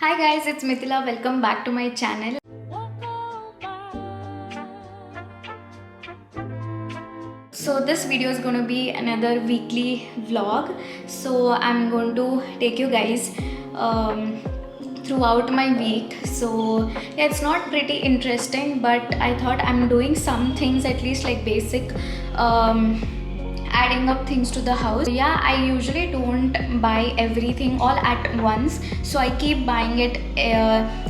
Hi guys, it's Mithila. Welcome back to my channel. So this video is going to be another weekly vlog. So I'm going to take you guys throughout my week. So yeah, it's not pretty interesting, but I thought I'm doing some things, at least like basic adding up things to the house. Yeah, I usually don't buy everything all at once, so I keep buying it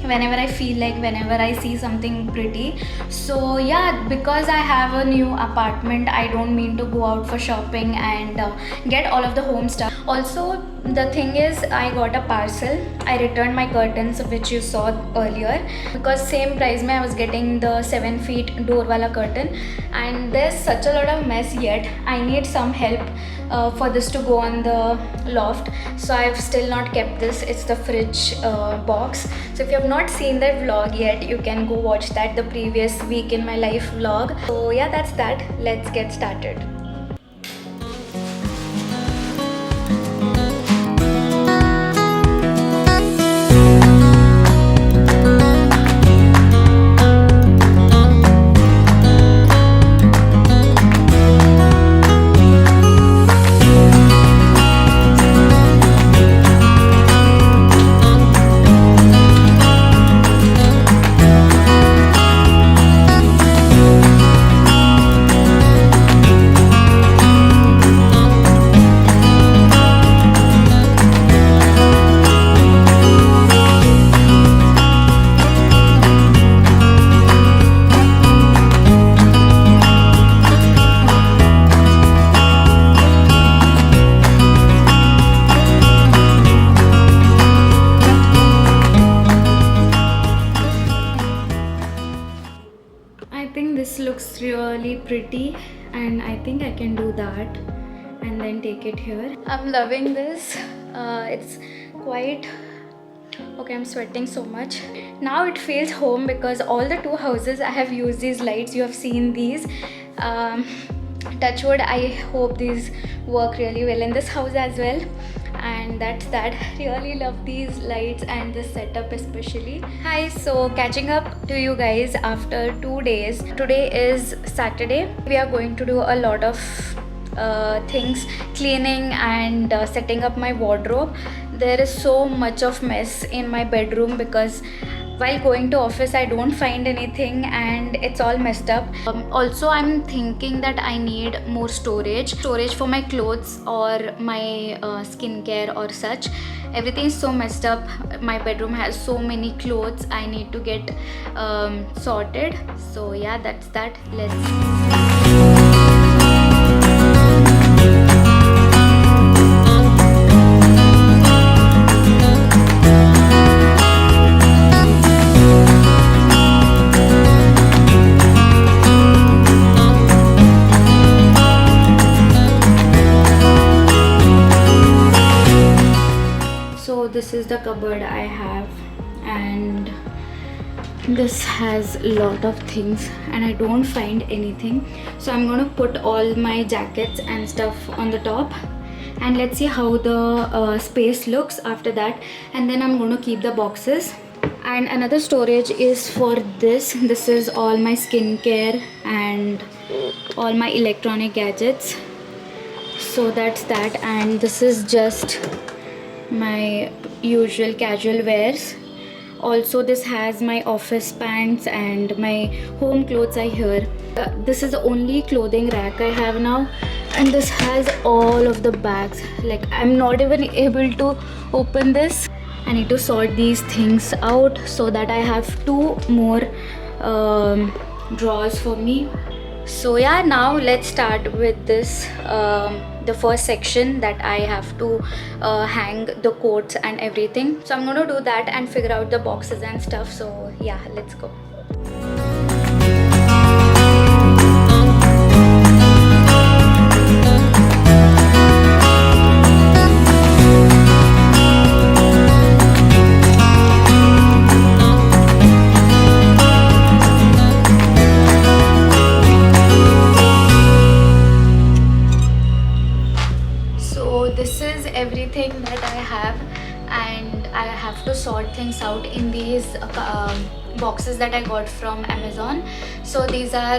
whenever I feel like, whenever I see something pretty. So yeah, because I have a new apartment, I don't mean to go out for shopping and get all of the home stuff. Also, the thing is, I got a parcel. I returned my curtains which you saw earlier, because same price mein I was getting the 7 feet door wala curtain, and there's such a lot of mess yet. I need some help for this to go on the loft. So I've still not kept this. It's the fridge box. So if you have not seen that vlog yet, you can go watch that, the previous week in my life vlog. So yeah, that's that. Let's get started. I think this looks really pretty, and I think I can do that and then take it here. I'm loving this. It's quite okay. I'm sweating so much. Now it feels home, because all the two houses I have used these lights. You have seen these. Touchwood, I hope these work really well in this house as well. And that's that. Really love these lights and this setup especially. Hi, so catching up to you guys after 2 days. Today is Saturday. We are going to do a lot of things, cleaning and setting up my wardrobe. There is so much of mess in my bedroom, because while going to office I don't find anything and it's all messed up. Also, I'm thinking that I need more storage for my clothes or my skincare or such. Everything is so messed up. My bedroom has so many clothes. I need to get sorted. So yeah, that's that. Let's this is the cupboard I have, and this has a lot of things and I don't find anything. So I'm going to put all my jackets and stuff on the top, and let's see how the space looks after that. And then I'm going to keep the boxes. And another storage is for this. This is all my skincare and all my electronic gadgets. So that's that. And this is just my usual casual wears. Also, this has my office pants and my home clothes I hear. This is the only clothing rack I have now, and this has all of the bags. Like, I'm not even able to open this. I need to sort these things out so that I have two more drawers for me. So yeah, now let's start with this, the first section that I have to hang the coats and everything. So I'm going to do that and figure out the boxes and stuff. So yeah, let's go. sort things out in these boxes that I got from Amazon. So these are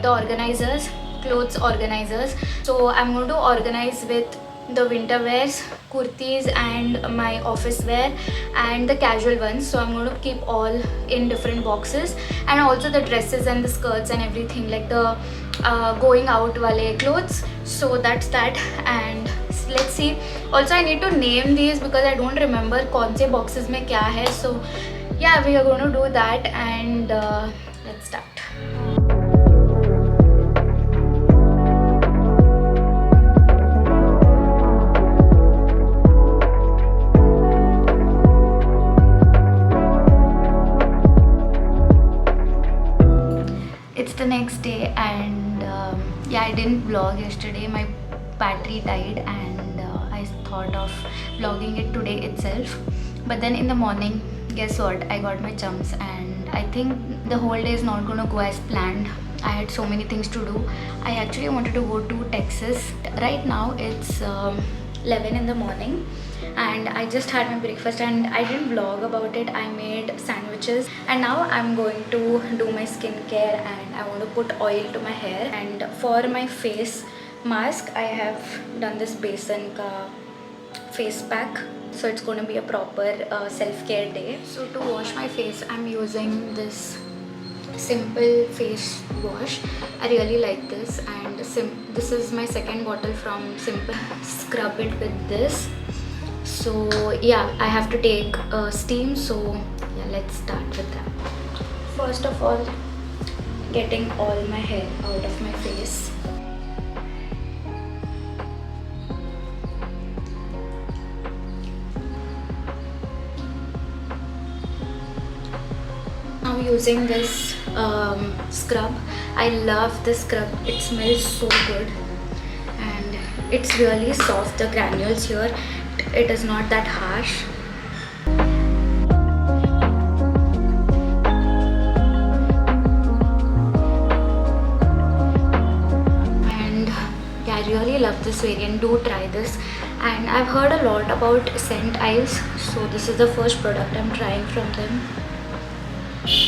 the organizers, clothes organizers. So I'm going to organize with the winter wears, kurtis and my office wear, and the casual ones. So I'm going to keep all in different boxes, and also the dresses and the skirts and everything, like the going out wale clothes. So that's that. And let's see, also I need to name these because I don't remember kaun se boxes mein kya hai. So yeah, we are going to do that, and let's start. It's the next day, and yeah, I didn't vlog yesterday. My battery died, and I thought of vlogging it today itself. But then in the morning, guess what? I got my chums, and I think the whole day is not gonna go as planned. I had so many things to do. I actually wanted to go to Texas. Right now it's 11 in the morning, and I just had my breakfast, and I didn't vlog about it. I made sandwiches, and now I'm going to do my skincare, and I want to put oil to my hair. And for my face mask, I have done this Besan ka face pack. So it's going to be a proper self-care day. So to wash my face, I'm using this simple face wash. I really like this, and this is my second bottle from Simple. Scrub it with this. So yeah, I have to take steam. So yeah, let's start with that. First of all, getting all my hair out of my face. Now using this scrub. I love this scrub. It smells so good, and it's really soft. The granules here, it is not that harsh. And yeah, I really love this variant. Do try this. And I've heard a lot about Scent Isles, so this is the first product I'm trying from them.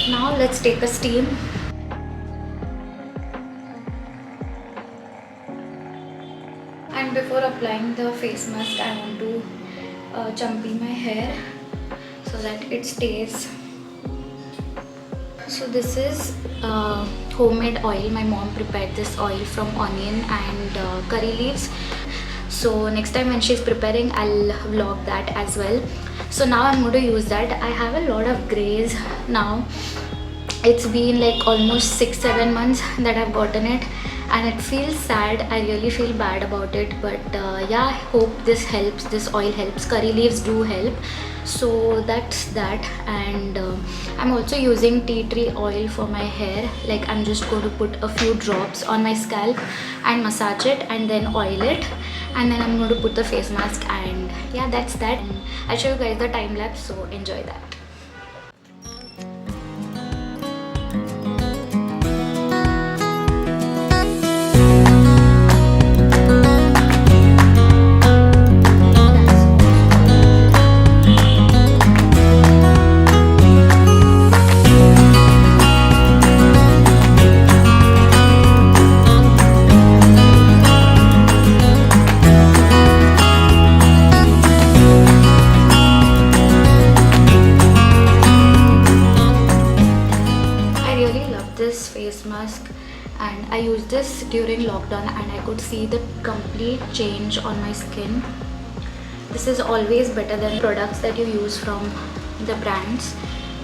Now let's take a steam. And before applying the face mask, I want to chumpy my hair so that it stays. So this is homemade oil. My mom prepared this oil from onion and curry leaves. So next time when she's preparing, I'll vlog that as well. So now I'm going to use that. I have a lot of grays now. It's been like almost 6-7 months that I've gotten it, and it feels sad. I really feel bad about it, but yeah, I hope this helps. This oil helps. Curry leaves do help. So that's that. And I'm also using tea tree oil for my hair. Like, I'm just going to put a few drops on my scalp and massage it, and then oil it, and then I'm going to put the face mask. And yeah, that's that. And I'll show you guys the time lapse, so enjoy that. This face mask, and I used this during lockdown, and I could see the complete change on my skin. This is always better than products that you use from the brands.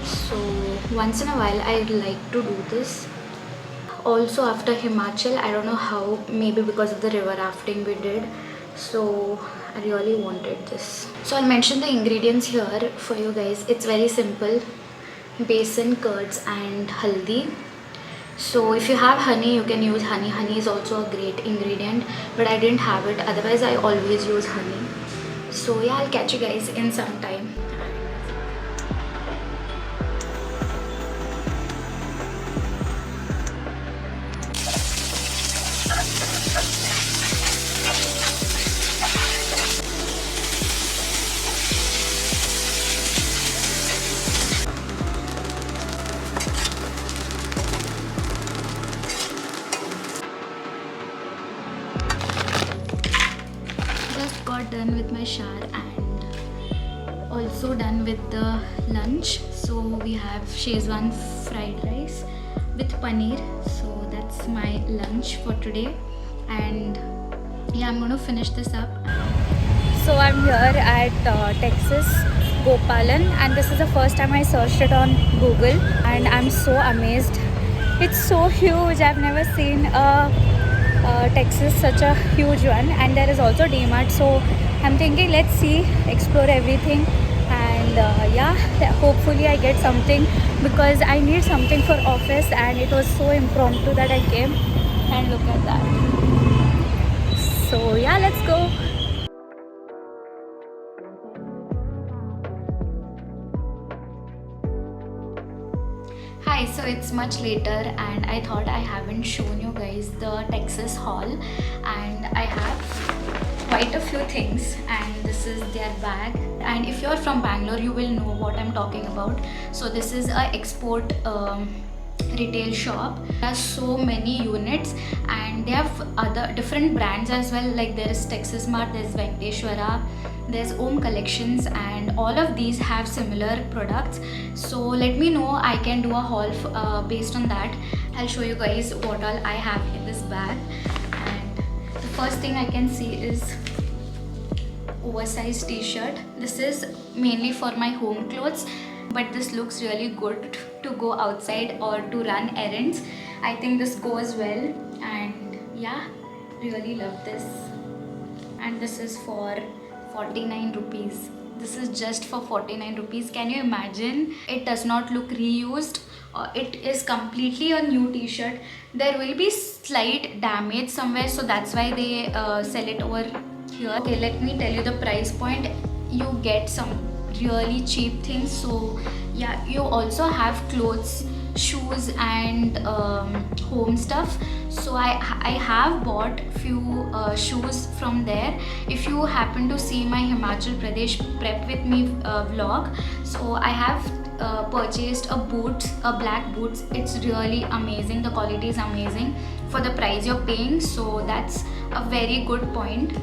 So once in a while I like to do this. Also after Himachal, I don't know how, maybe because of the river rafting we did, so I really wanted this. So I'll mention the ingredients here for you guys. It's very simple: besan, curds and haldi. So if you have honey, you can use honey. Honey is also a great ingredient, but I didn't have it. Otherwise I always use honey. So yeah, I'll catch you guys in some time. done with the lunch. So we have Szechuan fried rice with paneer. So that's my lunch for today. And yeah, I'm going to finish this up. So I'm here at Texas Gopalan, and this is the first time I searched it on Google, and I'm so amazed. It's so huge. I've never seen a Texas such a huge one, and there is also DMart. So I'm thinking, let's see, explore everything, and yeah, hopefully I get something, because I need something for office, and it was so impromptu that I came. And look at that. So yeah, let's go. Hi, so it's much later and I thought I haven't shown you guys the Texas haul, and I have quite a few things, and this is their bag. And if you're from Bangalore, you will know what I'm talking about. So this is a export retail shop. There are so many units, and they have other different brands as well. Like there is Texas Mart, there's Venkateshwara, there's Om Collections, and all of these have similar products. So let me know, I can do a haul based on that. I'll show you guys what all I have in this bag. And the first thing I can see is oversized t-shirt. This is mainly for my home clothes, but this looks really good to go outside or to run errands. I think this goes well, and yeah, really love this. And this is for 49 rupees. This is just for 49 rupees. Can you imagine? It does not look reused. It is completely a new t-shirt. There will be slight damage somewhere, so that's why they sell it over here. Okay, let me tell you the price point. You get some really cheap things. So yeah, you also have clothes, shoes, and home stuff. So I have bought few shoes from there. If you happen to see my Himachal Pradesh Prep With Me vlog, so I have purchased a black boots. It's really amazing. The quality is amazing for the price you're paying. So that's a very good point.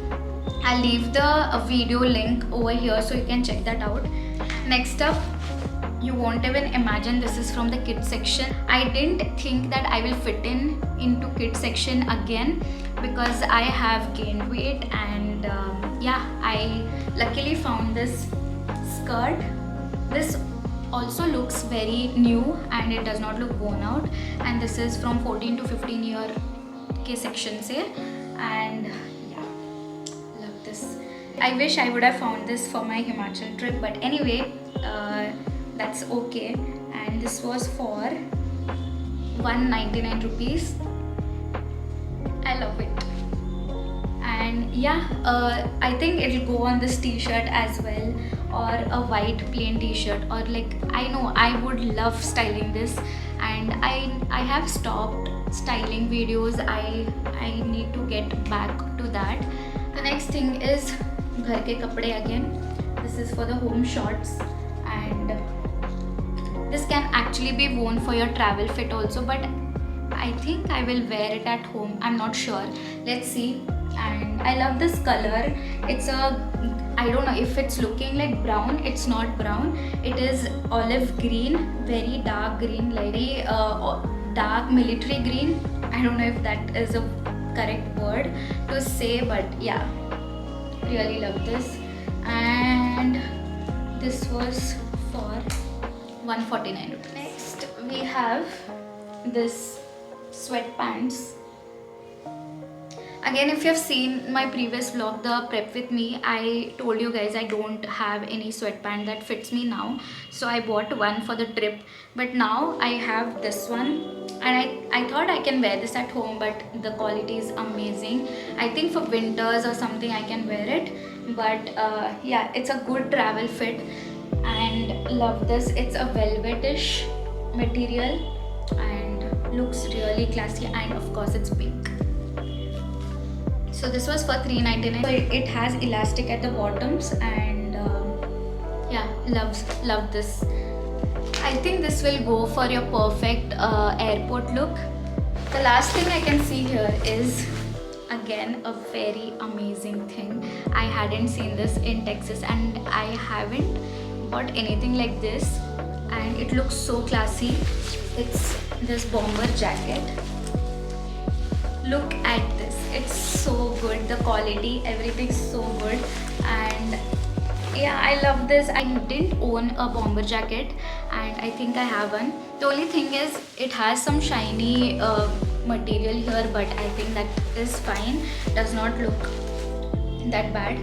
I'll leave the video link over here so you can check that out. Next up, you won't even imagine, this is from the kids section. I didn't think that I will fit into kids section again, because I have gained weight, and yeah, I luckily found this skirt. This also looks very new and it does not look worn out, and this is from 14 to 15 year K section sale. And yeah, love this. I wish I would have found this for my Himachal trip, but anyway, that's okay. And this was for 199 rupees. I love it. And yeah, I think it'll go on this t-shirt as well, or a white plain t-shirt, or like, I know I would love styling this, and I have stopped styling videos. I need to get back to that. The next thing is ghar ke kapde again. This is for the home shorts, and this can actually be worn for your travel fit also, but I think I will wear it at home. I'm not sure. Let's see. And I love this color. It's I don't know if it's looking like brown. It's not brown. It is olive green, very dark green, very dark military green. I don't know if that is a correct word to say, but yeah, really love this. And this was for 149 rupees. Next we have this sweatpants. Again, if you have seen my previous vlog, the Prep With Me, I told you guys I don't have any sweatpant that fits me now, so I bought one for the trip. But now I have this one, and I thought I can wear this at home, but the quality is amazing. I think for winters or something I can wear it, but yeah, it's a good travel fit, and love this. It's a velvetish material and looks really classy, and of course it's pink. So this was for 399. So it has elastic at the bottoms, and yeah, love this. I think this will go for your perfect airport look. The last thing I can see here is again a very amazing thing. I hadn't seen this in Texas, and I haven't bought anything like this, and it looks so classy. It's this bomber jacket. Look at this, it's so good, the quality, everything's so good. And yeah, I love this. I didn't own a bomber jacket, and I think I have one. The only thing is it has some shiny material here, but I think that is fine, does not look that bad.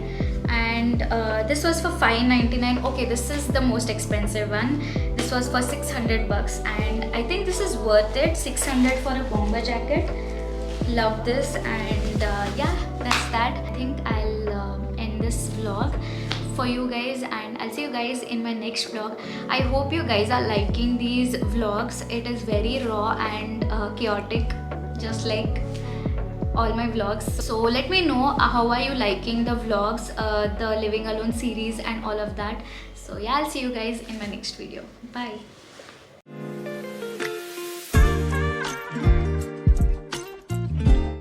And this was for $5.99. Okay, this is the most expensive one. This was for 600 bucks, and I think this is worth it. 600 for a bomber jacket. Love this. And yeah, that's that. I think I'll end this vlog for you guys, and I'll see you guys in my next vlog. I hope you guys are liking these vlogs. It is very raw and chaotic, just like all my vlogs. So let me know how are you liking the vlogs, the living alone series and all of that. So yeah, I'll see you guys in my next video. Bye.